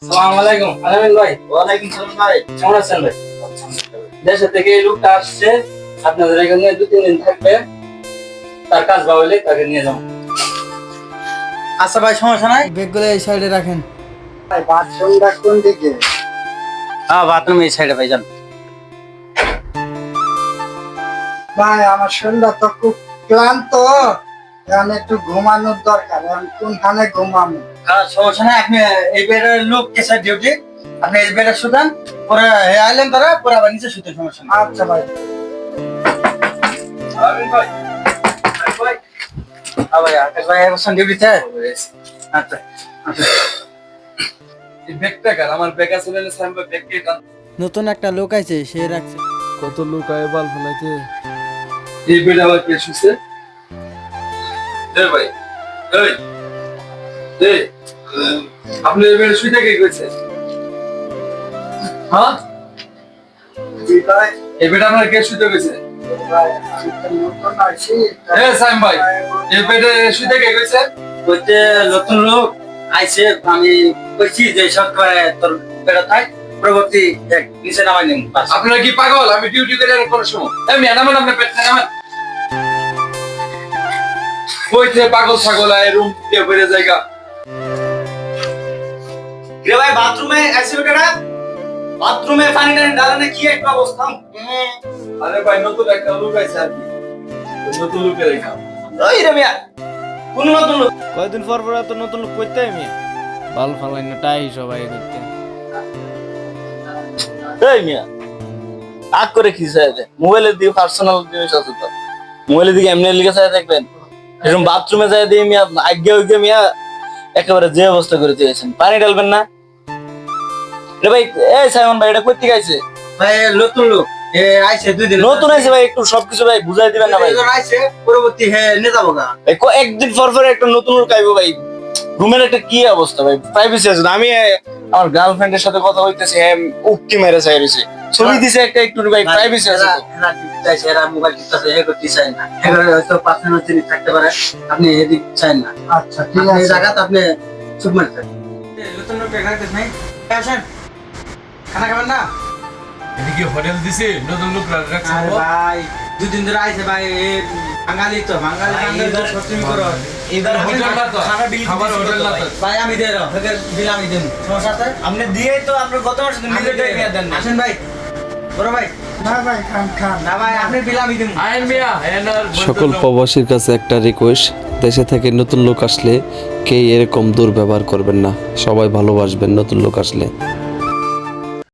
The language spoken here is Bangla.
আসসালামু আলাইকুম আলামিন ভাই। ওয়ালাইকুম সালাম ভাই। কেমন আছেন ভাই? দেশে থেকে এই লোকটা আসছে, আপনাদের এখানে 2-3 দিন থাকবে। তার কাজ ভালো হলে তাকে নিয়ে যাও। আচ্ছা ভাই, সমস্যা নাই। ব্যাগগুলো এই সাইডে রাখেন। ভাই বাথরুমটা কোন দিকে? হ্যাঁ, বাথরুম এই সাইডে ভাই, যান। ভাই আমার শরীরটা তো খুব ক্লান্ত, এখন একটু ঘুমানোর দরকার। এখন কোনখানে ঘুমাবো? হ্যাঁ, সমস্যা নাই। আপনি এই বেডের লোক কেসা ডিউটি, আপনি এই বেডে শুতেন, পরে আইলেন তারা, পরে আবার নিচে শুতেন, সমস্যা নাই। আচ্ছা ভাই। আলামিন ভাই, ভাই ভাই আকাশ ভাই এখন ডিউটিতে। আচ্ছা আচ্ছা। এই ব্যাগটা কার? আমার ব্যাগ আছে না, স্যাম ভাই ব্যাগটা কার? নতুন একটা লোক আছে, সে রাখছে। কত লোক আয় বাল ফেলাইতে। এই বেড আবার কে শুছে? ভাই এই এই আপনি এই বেডে শুইতে কে কইছে? হ্যাঁ, জি ভাই। এই বেড আপনার কে শুইতে কইছে? ভাই আমি তো নতুন আছি। এ সাইম ভাই, এই বেডে শুইতে কে কইছে? বলতে নতুন লোক আইছে, আমি কইছি যে সব তোর বেড়া থাক, পরবর্তী এক নিচে নামাই নিন। আপনারা কি পাগল? আমি ডিউটি করে আর কোন সময় আমি নামান, আপনি পেট নামান কইতে পাগল ছাগল আয় রুম দিয়ে বেড়ে জায়গা। রে ভাই, বাথরুমে আইছে বেটা, বাথরুমে পানি টানি ডালানে কি একটা অবস্থা। আরে ভাই নতুন একটা লোক আছে আর কি, ওই নতুন লোকের দেখা। ওই রে মিয়া, কোন নতুন লোক? কয়দিন পর পর এত নতুন লোক করতে আমি বাল ফালাই না টাই সবাই করতে। এই মিয়া আগ করে কি চাই মোবাইলের দিকে পার্সোনাল জিনিস আছে তো, মোবাইলের দিকে এমনি লিখে চাই দেখবেন। এরকম বাথরুমে যাই দিয়ে মিয়া আজ্ঞা উজ্ঞা মিয়া একেবারে যে অবস্থা করে দিয়েছেন। পানি ঢালবেন না রে ভাই। এই সাইমন ভাই, এটা কই থেকে আইছে? ভাই নতুন লোক এ আইছে 2 দিন নতুন আইছে ভাই, একটু সবকিছু ভাই বুঝাই দিবেন না ভাই। আইছে, পরবর্তী হে নিয়ে যাবো গা। ভাই একদিন পর পর একটা নতুন লোক আইবো ভাই। রুমের একটা কি অবস্থা ভাই, প্রাইভেসি আছে না। আমি আমার গার্লফ্রেন্ডের সাথে কথা হইতেছি, উক্তি মেরে চাই রয়েছে, ছবি দিছে একটা, একটু ভাই প্রাইভেসি আছে তো। এরা চাইছে, এরা মোবাইল টিপতেছে, হে করতে চায় না। এগুলো হয়তো পার্সোনাল জিনিস থাকতে পারে, আপনি এদিক চান না। আচ্ছা ঠিক আপনি এই আছে। জায়গাতে আপনি চুপ মারতে নতুন লোক রাখতেছ নাই। আসেন, খানা খাবেন না? এদিকে হোটেল দিছে, নতুন লোক রাখছে। আরে ভাই 2 দিন ধরে আইছে ভাই, এ বাঙালি তো, বাঙালি বাঙালি সত্যি করো। এবার হোটেল না তো, খাবার হোটেল না তো। ভাই আমি দেই রো, বিল আমি দেন। সমস্যা আছে? আপনি দিয়েই তো আপনার গত মাসে তো নিজে টাকা নিয়ে দেন না। আসেন ভাই, বড় ভাই। না ভাই খান খান। না ভাই, আপনি বিল আমি দেন। আইন মিয়া এনার সকল প্রবাসীর কাছে একটা রিকোয়েস্ট, দেশে থেকে নতুন লোক আসলে কেউ এরকম দুর্ব্যবহার করবেন না, সবাই ভালোবাসবেন নতুন লোক আসলে।